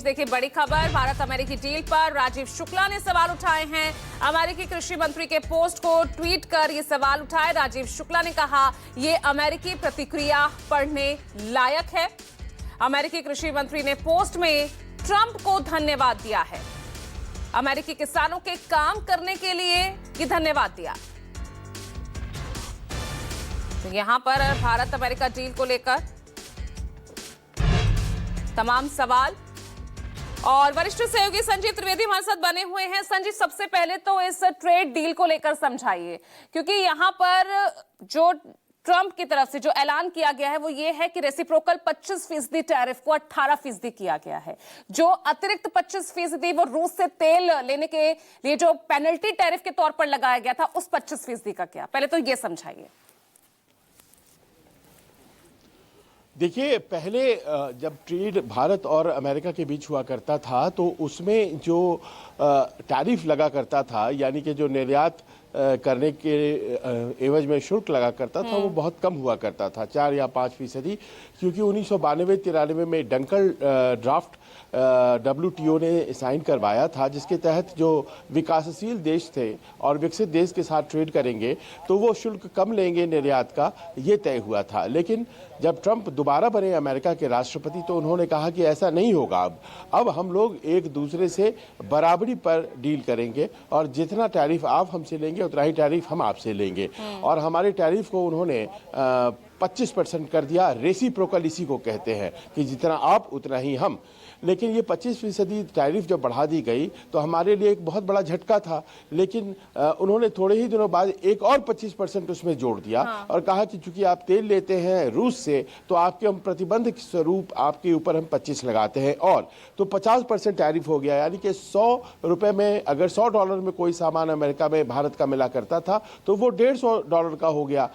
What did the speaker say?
देखिए बड़ी खबर, भारत अमेरिकी डील पर राजीव शुक्ला ने सवाल उठाए हैं। अमेरिकी कृषि मंत्री के पोस्ट को ट्वीट कर ये सवाल उठाए। राजीव शुक्ला ने कहा ये अमेरिकी प्रतिक्रिया पढ़ने लायक है। अमेरिकी कृषि मंत्री ने पोस्ट में ट्रंप को धन्यवाद दिया है। अमेरिकी किसानों के काम करने के लिए ये धन्यवाद दिया। तो यहां पर भारत अमेरिका डील को लेकर तमाम सवाल और वरिष्ठ सहयोगी संजीव त्रिवेदी हमारे साथ बने हुए हैं। संजीव, सबसे पहले तो इस ट्रेड डील को लेकर समझाइए, क्योंकि यहां पर जो ट्रंप की तरफ से जो ऐलान किया गया है वो ये है कि रेसिप्रोकल 25% टैरिफ को 18% किया गया है। जो अतिरिक्त 25% वो रूस से तेल लेने के लिए जो पेनल्टी टैरिफ के तौर पर लगाया गया था, उस 25% का क्या? पहले तो ये समझाइए। देखिए, पहले जब ट्रेड भारत और अमेरिका के बीच हुआ करता था तो उसमें जो टैरिफ लगा करता था, यानी कि जो निर्यात करने के एवज में शुल्क लगा करता था, वो बहुत कम हुआ करता था, 4 या 5%। क्योंकि 1992-93 में डंकल ड्राफ्ट WTO ने साइन करवाया था, जिसके तहत जो विकासशील देश थे और विकसित देश के साथ ट्रेड करेंगे तो वो शुल्क कम लेंगे निर्यात का, ये तय हुआ था। लेकिन जब ट्रंप दोबारा बने अमेरिका के राष्ट्रपति तो उन्होंने कहा कि ऐसा नहीं होगा। अब हम लोग एक दूसरे से बराबरी पर डील करेंगे और जितना टैरिफ आप हमसे लेंगे उतना ही टैरिफ हम आपसे लेंगे। और हमारे टैरिफ को उन्होंने 25% कर दिया। रेसिप्रोकल इसी को कहते हैं कि जितना आप उतना ही हम। लेकिन ये 25% टैरिफ जब बढ़ा दी गई तो हमारे लिए एक बहुत बड़ा झटका था। लेकिन उन्होंने थोड़े ही दिनों बाद एक और 25% उसमें जोड़ दिया और कहा कि चूंकि आप तेल लेते हैं रूस से तो आपके हम प्रतिबंध के स्वरूप आपके ऊपर हम 25 लगाते हैं, और तो 50% टैरिफ हो गया। यानी कि $100 में, अगर $100 में कोई सामान अमेरिका में भारत का मिला करता था तो वो $150 का हो गया।